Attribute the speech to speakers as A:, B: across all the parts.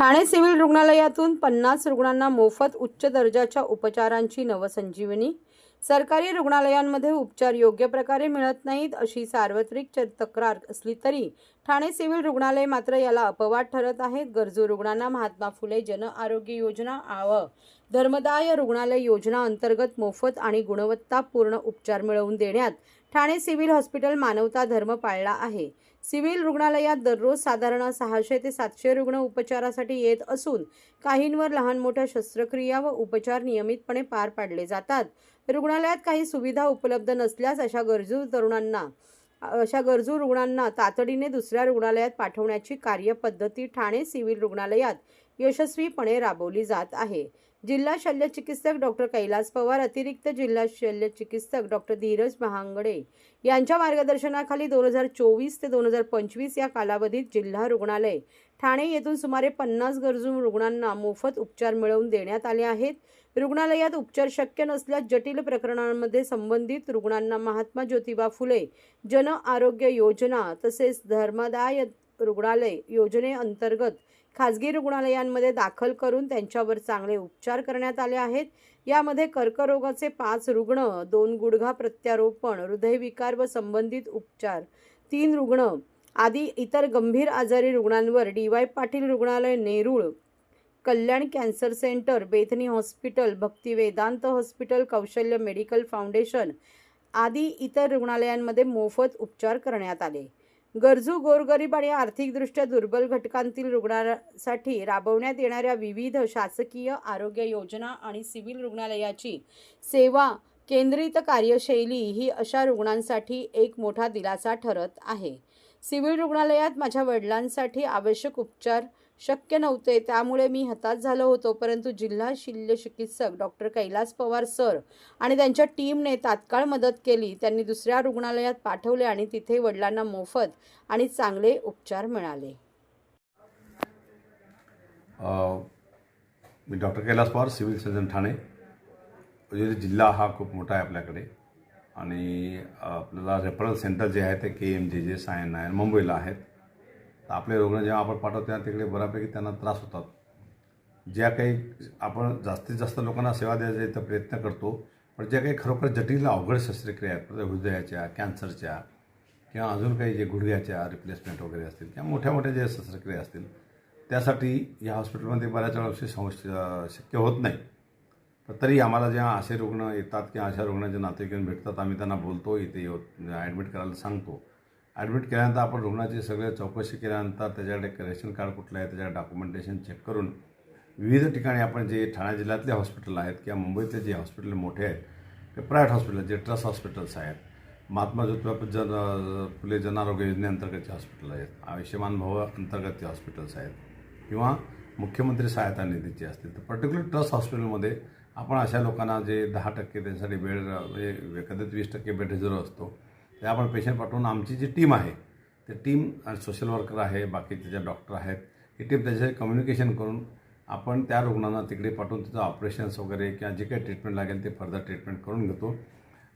A: Thane civil रुग्णालयातून 50 रुग्णांना मोफत उच्च दर्जाच्या उपचारांची नवसंजीवनी। सरकारी रुग्णालयांमध्ये उपचार योग्य प्रकारे मिळत नाहीत अशी सार्वत्रिक तक्रार असली तरी ठाणे सिव्हिल रुग्णालय मात्र याला अपवाद ठरत आहेत। गरजू रुग्णांना महात्मा फुले जन आरोग्य योजना व धर्मदाय रुग्णालय योजना अंतर्गत मोफत आणि गुणवत्तापूर्ण उपचार मिळवून देण्यात ठाणे सिव्हिल हॉस्पिटल मानवता धर्म पाळला आहे। सिव्हिल रुग्णालयात दररोज साधारण 600 ते 700 रुग्ण उपचारासाठी येत असून काहींवर लहान मोठ्या शस्त्रक्रिया व उपचार नियमितपणे पार पाडले जातात। रुग्णालयात काही सुविधा उपलब्ध नसल्यास अशा गरजू रुग्णांना तातडीने दुसऱ्या रुग्णालयात पाठवण्याची कार्यपद्धती ठाणे सिव्हिल रुग्णालयात यशस्वीपणे राबवली जात आहे। जिल्हा शल्यचिकित्सक डॉक्टर कैलास पवार, अतिरिक्त जिल्हा शल्यचिकित्सक डॉक्टर धीरज महांगडे यांच्या मार्गदर्शनाखाली 2024 ते 2025 या कालावधीत जिल्हा रुग्णालय ठाणे येथून सुमारे 50 गरजू रुग्णांना मोफत उपचार मिळवून देण्यात आले आहेत। रुग्णालयात उपचार शक्य नसल्यास जटिल प्रकरणांमध्ये संबंधित रुग्णांना महात्मा ज्योतिबा फुले जन आरोग्य योजना तसेच धर्मदाय रुग्णालय योजनेअंतर्गत खाजगी रुग्णालयांमध्ये दाखल करून त्यांच्यावर चांगले उपचार करण्यात आले आहेत। यामध्ये कर्करोगाचे 5 रुग्ण, 2 गुडघा प्रत्यारोपण, हृदयविकार व संबंधित उपचार, 3 रुग्ण आदी इतर गंभीर आजारी रुग्णांवर डी.वाय. पाटील रुग्णालय नेरूळ, कल्याण कॅन्सर सेंटर, बेथनी हॉस्पिटल, भक्ती वेदांत हॉस्पिटल, कौशल्य मेडिकल फाउंडेशन आदी इतर रुग्णालयांमध्ये मोफत उपचार करण्यात आले। गरजू, गोरगरीब आणि आर्थिकदृष्ट्या दुर्बल घटकांतील रुग्णांसाठी राबवण्यात येणाऱ्या विविध शासकीय आरोग्य योजना आणि सिव्हिल रुग्णालयाची सेवा केंद्रित कार्यशैली ही अशा रुग्णांसाठी एक मोठा दिलासा ठरत आहे। सिव्हिल रुग्णालयात माझ्या वडिलांसाठी आवश्यक उपचार शक्य नव्हते, त्यामुळे मी हताश झालो होतो, परंतु जिल्हा शल्यचिकित्सक डॉक्टर कैलास पवार सर आणि त्यांच्या टीमने तात्काळ मदत केली। त्यांनी दुसऱ्या रुग्णालयात पाठवले आणि तिथे वडिलांना मोफत आणि चांगले उपचार मिळाले।
B: मी doctor Kailas Pawar, civil surgeon Thane. जिल्हा हा खूप मोठा आहे आपल्याकडे आणि आपल्याला रेफरल सेंटर जे आहे ते KMJJ, सायन मुंबईला आहेत। तर आपले रुग्ण जेव्हा आपण पाठवतो तेव्हा तिकडे बऱ्यापैकी त्यांना त्रास होतात। ज्या काही आपण जास्तीत जास्त लोकांना सेवा द्यायचा प्रयत्न करतो, पण ज्या काही खरोखर जटिल अवघड शस्त्रक्रिया आहेत, हृदयाच्या, कॅन्सरच्या किंवा अजून काही जे गुडघ्याच्या रिप्लेसमेंट वगैरे असतील किंवा मोठ्या मोठ्या ज्या शस्त्रक्रिया असतील त्यासाठी या हॉस्पिटलमध्ये बऱ्याच वेळा शक्य होत नाही। पण तरी आम्हाला जेव्हा असे रुग्ण येतात किंवा अशा रुग्णाचे नातेवाईक भेटतात, आम्ही त्यांना बोलतो, इथे ॲडमिट करायला सांगतो। ॲडमिट केल्यानंतर आपण रुग्णाची सगळे चौकशी केल्यानंतर त्याच्याकडे रेशन कार्ड कुठलं आहे, त्याच्याकडे डॉक्युमेंटेशन चेक करून विविध ठिकाणी आपण जे ठाणे जिल्ह्यातले हॉस्पिटल आहेत किंवा मुंबईतले जे हॉस्पिटल मोठे आहेत ते प्रायव्हेट हॉस्पिटल जे ट्रस्ट हॉस्पिटल्स आहेत, महात्मा ज्योतिबा फुले जन आरोग्य योजनेअंतर्गतचे हॉस्पिटल आहेत, आयुष्यमान भव अंतर्गतचे हॉस्पिटल्स आहेत किंवा मुख्यमंत्री सहायता निधीचे असतील, तर पर्टिक्युलर ट्रस्ट हॉस्पिटलमध्ये आपण अशा लोकांना जे 10% त्यांच्यासाठी बेड म्हणजे कदाचित 20% बेड रिझर्व असतो ते आपण पेशंट पाठवून आमची जी टीम आहे ते टीम आणि सोशल वर्कर आहे, बाकी त्याच्या डॉक्टर आहेत, ही टीम त्याच्याशी कम्युनिकेशन करून आपण त्या रुग्णांना तिकडे पाठवून त्याचं ऑपरेशन्स वगैरे किंवा जे काही ट्रीटमेंट लागेल ते फर्दर ट्रीटमेंट करून घेतो।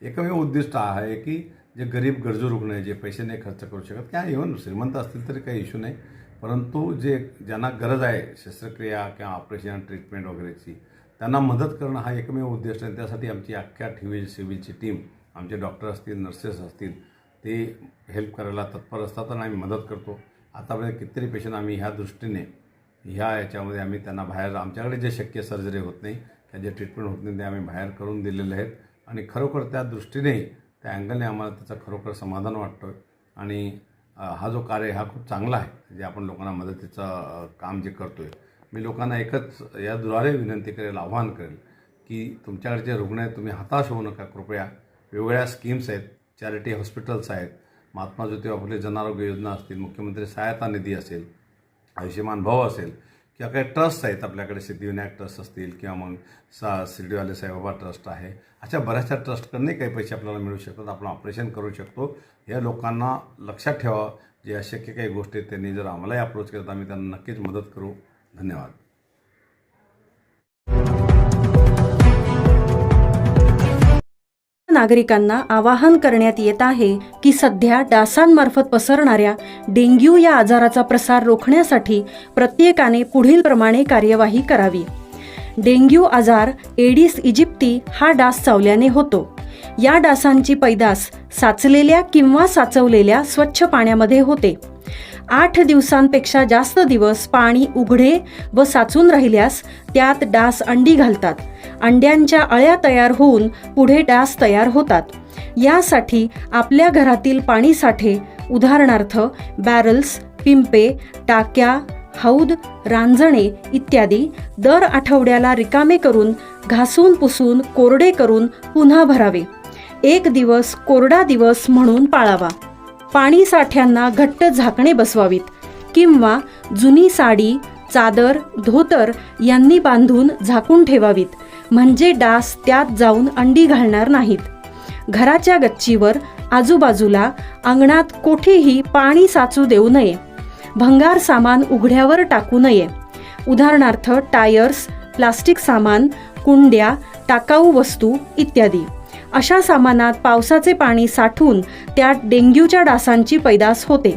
B: एकमेव उद्दिष्ट आहे की जे गरीब गरजू रुग्ण आहे, जे पैसे नाही खर्च करू शकत किंवा इव्हन श्रीमंत असतील तरी काही इश्यू नाही, परंतु ज्यांना गरज आहे शस्त्रक्रिया किंवा ऑपरेशन ट्रीटमेंट वगैरेची त्यांना मदत करणं हा एकमेव उद्दिष्ट आहे। त्यासाठी आमची अख्ख्या सिव्हिलची टीम, आमचे डॉक्टर असतील, नर्सेस असतील, ते हेल्प करायला तत्पर असतात आणि आम्ही मदत करतो। आतापर्यंत कितीतरी पेशंट आम्ही ह्या दृष्टीने याच्यामध्ये आम्ही त्यांना बाहेर, आमच्याकडे जे शक्य सर्जरी होत नाही किंवा जे ट्रीटमेंट होत नाही ते आम्ही बाहेर करून दिलेले आहेत आणि खरोखर त्या दृष्टीने त्या अँगलने आम्हाला त्याचं खरोखर समाधान वाटतं आणि हा जो कार्य हा खूप चांगला आहे, जे आपण लोकांना मदतीचं काम जे करतो आहे। मी लोकांना एकच याद्वारे विनंती करेल, आव्हान करेल की तुमच्याकडे जे रुग्ण आहेत तुम्ही हताश होऊ नका, कृपया वेगवेगळ्या स्कीम्स आहेत, चॅरिटी हॉस्पिटल्स आहेत, महात्मा ज्योतिबा फुले जन आरोग्य योजना असतील, मुख्यमंत्री सहायता निधी असेल, आयुष्यमान भव असेल किंवा काही ट्रस्ट आहेत आपल्याकडे, सिद्धिविनायक ट्रस्ट असतील किंवा मग शिर्डीवाले साईबाबा ट्रस्ट आहे, अशा बऱ्याचशा ट्रस्टकडूनही काही पैसे आपल्याला मिळू शकतात, आपण ऑपरेशन करू शकतो। या लोकांना लक्षात ठेवा, जे अशक्य काही गोष्टी आहेत त्यांनी जर आम्हालाही अप्रोच केलं तर आम्ही त्यांना नक्कीच मदत करू। धन्यवाद।
C: नागरिकांना आवाहन करण्यात येत आहे की सध्या डासांमार्फत पसरणाऱ्या डेंग्यू या आजाराचा प्रसार रोखण्यासाठी प्रत्येकाने पुढील प्रमाणे कार्यवाही करावी. डेंग्यू आजार एडिस इजिप्ती हा डास चावल्याने होतो. या डासांची पैदास साचलेल्या किंवा साचवलेल्या स्वच्छ पाण्यामध्ये होते. 8 दिवसांपेक्षा जास्त दिवस पाणी उघडे व साचून राहिल्यास त्यात डास अंडी घालतात. अंड्यांच्या अळ्या तयार होऊन पुढे डास तयार होतात. यासाठी आपल्या घरातील पाणी साठे उदाहरणार्थ बॅरल्स, पिंपे, टाक्या, हौद, रांजणे इत्यादी दर आठवड्याला रिकामे करून घासून पुसून कोरडे करून पुन्हा भरावे. 1 दिवस कोरडा दिवस म्हणून पाळावा. पाणी साठ्यांना घट्ट झाकणे बसवावीत किंवा जुनी साडी, चादर, धोतर यांनी बांधून झाकून ठेवावीत, म्हणजे डास त्यात जाऊन अंडी घालणार नाहीत. घराच्या गच्चीवर, आजूबाजूला, अंगणात कोठेही पाणी साचू देऊ नये. भंगार सामान उघड्यावर टाकू नये. उदाहरणार्थ टायर्स, प्लास्टिक सामान, कुंड्या, टाकाऊ वस्तू इत्यादी. अशा सामानात पावसाचे पाणी साठून त्यात डेंग्यूच्या डासांची पैदास होते.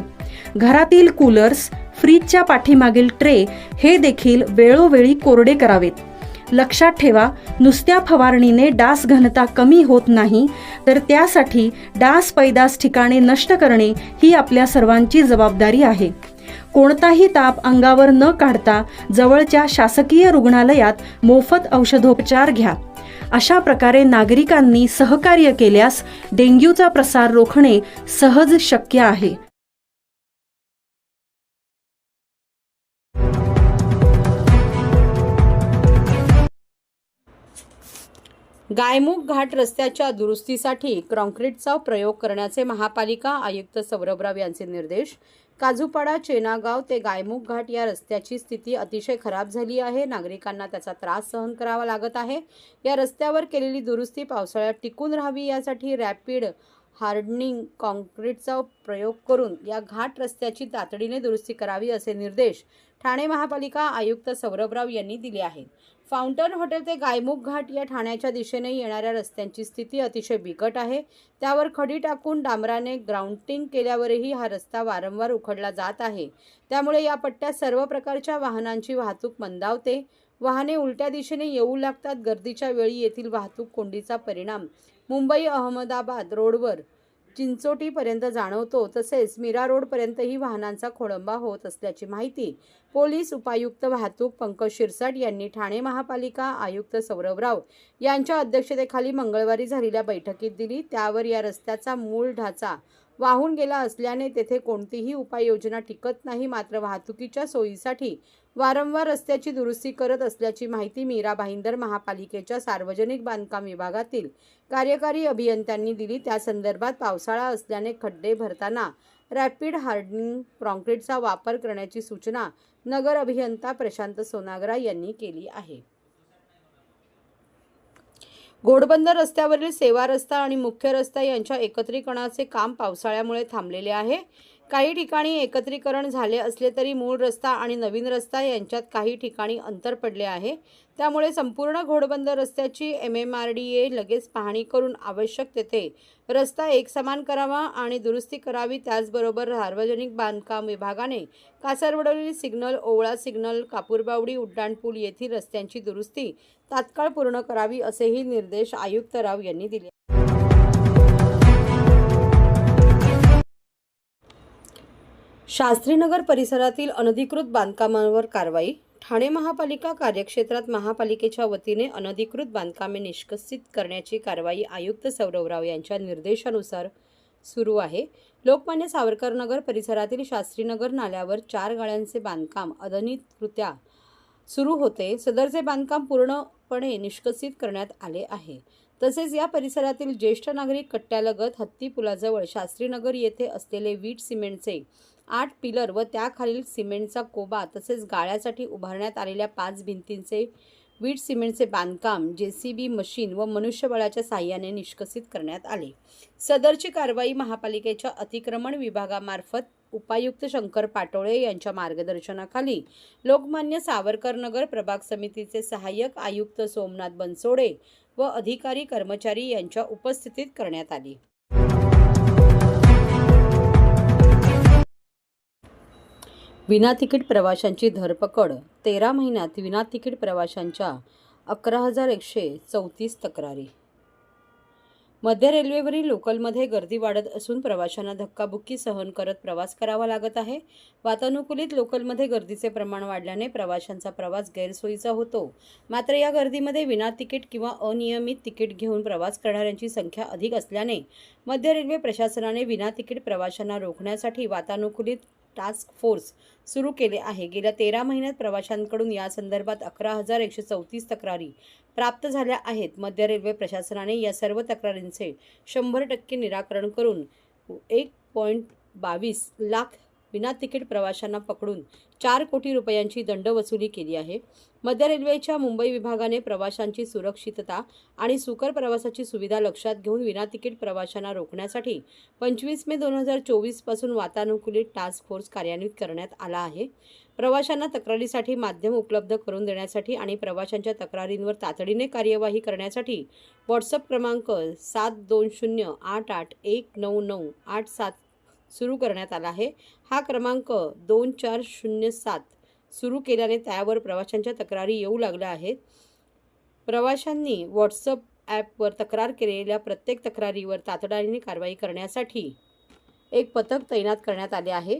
C: घरातील कूलर्स, फ्रीजच्या पाठीमागील ट्रे हे देखील वेळोवेळी कोरडे करावेत. लक्षात ठेवा, नुसत्या फवारणीने डास घनता कमी होत नाही, तर त्यासाठी डास पैदास ठिकाणे नष्ट करणे ही आपल्या सर्वांची जबाबदारी आहे. कोणताही ताप अंगावर न काढता जवळच्या शासकीय रुग्णालयात मोफत औषधोपचार घ्या. अशा प्रकारे नागरिकांनी सहकार्य केल्यास डेंग्यूचा प्रसार रोखणे सहज शक्य आहे.
A: गायमुख घाट रस्त्याच्या दुरुस्तीसाठी काँक्रीटचा प्रयोग करण्याचे महापालिका आयुक्त सौरभराव यांचे निर्देश. काजूपाडा, चेनागाव ते गायमुख घाट या रस्त्याची स्थिती अतिशय खराब झाली आहे. नागरिकांना त्याचा त्रास सहन करावा लागत आहे. या रस्त्यावर केलेली दुरुस्ती पावसाळ्यात टिकून राहावी यासाठी रॅपिड हार्डनिंग काँक्रीटचा प्रयोग करून या घाट रस्त्याची तातडीने दुरुस्ती करावी असे निर्देश ठाणे महापालिका आयुक्त सौरभराव यांनी दिले आहेत. फाउंटन हॉटेल ते गायमुख घाट या ठाण्याच्या दिशेने येणाऱ्या रस्त्यांची स्थिती अतिशय बिकट आहे. त्यावर खडी टाकून डांबराने ग्राउंडिंग केल्यावरही हा रस्ता वारंवार उखडला जात आहे. त्यामुळे या पट्ट्यात सर्व प्रकारच्या वाहनांची वाहतूक मंदावते. वाहने उलट्या दिशेने येऊ लागतात. गर्दीच्या वेळी येथील वाहतूक कोंडीचा परिणाम मुंबई अहमदाबाद रोडवर चिंचोटीपर्यंत जाणवतो. तसेच मीरा रोडपर्यंतही वाहनांचा खोळंबा होत असल्याची माहिती पोलीस उपायुक्त वाहतूक पंकज शिरसाट यांनी ठाणे महापालिका आयुक्त सौरभराव यांच्या अध्यक्षतेखाली मंगळवारी झालेल्या बैठकीत दिली. त्यावर या रस्त्याचा मूळ ढाचा वाहून गेला असल्याने तेथे कोणतीही उपाययोजना टिकत नाही. मात्र वाहतुकीच्या सोयीसाठी वारंवार रस्त्याची दुरुस्ती करत असल्याची माहिती मीरा भाईंदर महापालिकेच्या सार्वजनिक बांधकाम विभागातील कार्यकारी अभियंत्यांनी दिली. त्या संदर्भात पावसाळा असल्याने खड्डे भरताना रॅपिड हार्डनिंग काँक्रीटचा वापर करण्याची सूचना नगर अभियंता प्रशांत सोनागरा यांनी केली आहे. घोडबंदर रस्त्यावरील सेवा रस्ता आणि मुख्य रस्ता यांच्या एकत्रीकरणाचे काम पावसाळ्यामुळे थांबलेले आहे. काही ठिकाणी एकत्रीकरण झाले असले तरी मूळ रस्ता आणि नवीन रस्ता यांच्यात काही ठिकाणी अंतर पडले आहे. त्यामुळे संपूर्ण घोडबंदर रस्त्याची MMRDA लगेच पाहणी करून आवश्यक तेथे रस्ता एकसमान करावा आणि दुरुस्ती करावी. त्याचबरोबर सार्वजनिक बांधकाम विभागाने कासरवडवली सिग्नल, ओवळा सिग्नल, कापूरबावडी उड्डाणपूल येथील रस्त्यांची दुरुस्ती तात्काळ पूर्ण करावी असेही निर्देश आयुक्त राव यांनी दिले. शास्त्रीनगर परिसरातील अनधिकृत बांधकामांवर कारवाई. ठाणे महापालिका कार्यक्षेत्रात महापालिकेच्या वतीने अनधिकृत बांधकामे निष्कासित करण्याची कारवाई आयुक्त सौरभराव यांच्या निर्देशानुसार सुरू आहे. लोकमान्य सावरकर नगर परिसरातील शास्त्रीनगर नाल्यावर 4 गाळ्यांचे बांधकाम अनधिकृतरित्या सुरू होते. सदरचे बांधकाम पूर्णपणे निष्कासित करण्यात आले आहे. तसेच या परिसरातील ज्येष्ठ नागरिक कट्ट्यालगत हत्ती पुलाजवळ शास्त्रीनगर येथे असलेले वीट सिमेंटचे 8 पिलर व त्याखालील सिमेंटचा कोबा तसेच गाळ्यासाठी उभारण्यात आलेल्या 5 भिंतींचे वीट सिमेंटचे बांधकाम JCB मशीन व मनुष्यबळाच्या साहाय्याने निष्कसित करण्यात आले. सदरची कारवाई महापालिकेच्या अतिक्रमण विभागामार्फत उपायुक्त शंकर पाटोळे यांच्या मार्गदर्शनाखाली लोकमान्य सावरकर नगर प्रभाग समितीचे सहाय्यक आयुक्त सोमनाथ बनसोडे व अधिकारी कर्मचारी यांच्या उपस्थितीत करण्यात आली. विना तिकीट प्रवाशांची धरपकड. 13 महिन्यात विना तिकीट प्रवाशांच्या 11,134 तक्रारी. मध्य रेल्वेवरील लोकलमध्ये गर्दी वाढत असून प्रवाशांना धक्काबुक्की सहन करत प्रवास करावा लागत आहे. वातानुकूलित लोकलमध्ये गर्दीचे प्रमाण वाढल्याने प्रवाशांचा प्रवास गैरसोयीचा होतो. मात्र या गर्दीमध्ये विना तिकीट किंवा अनियमित तिकीट घेऊन प्रवास करणाऱ्यांची संख्या अधिक असल्याने मध्य रेल्वे प्रशासनाने विना तिकीट प्रवाशांना रोखण्यासाठी वातानुकूलित टास्क फोर्स सुरू केले आहे. गेल्या 13 महिन्यात प्रवाशांकडून या संदर्भात 11,134 तक्रारी प्राप्त झाल्या आहेत. मध्य रेल्वे प्रशासनाने या सर्व तक्रारींचे 100% निराकरण करून 1.22 लाख विना तिकीट प्रवाशांना पकडून 4 कोटी रुपयांची दंडवसुली केली आहे. मध्य रेल्वेच्या मुंबई विभागाने प्रवाशांची सुरक्षितता आणि सुकर प्रवासाची सुविधा लक्षात घेऊन विना तिकीट प्रवाशांना रोखण्यासाठी 25 मे 2024 पासून वातानुकूलित टास्क फोर्स कार्यान्वित करण्यात आला आहे. प्रवाशांना तक्रारीसाठी माध्यम उपलब्ध करून देण्यासाठी आणि प्रवाशांच्या तक्रारींवर तातडीने कार्यवाही करण्यासाठी व्हॉट्सअप क्रमांक 7208819987 सुरू करण्यात आला आहे. हा क्रमांक 2407 सुरू केल्याने त्यावर प्रवाशांच्या तक्रारी येऊ लागल्या आहेत. प्रवाशांनी व्हॉट्सअप ॲपवर तक्रार केलेल्या प्रत्येक तक्रारीवर तातडीने कारवाई करण्यासाठी एक पथक तैनात करण्यात आले आहे.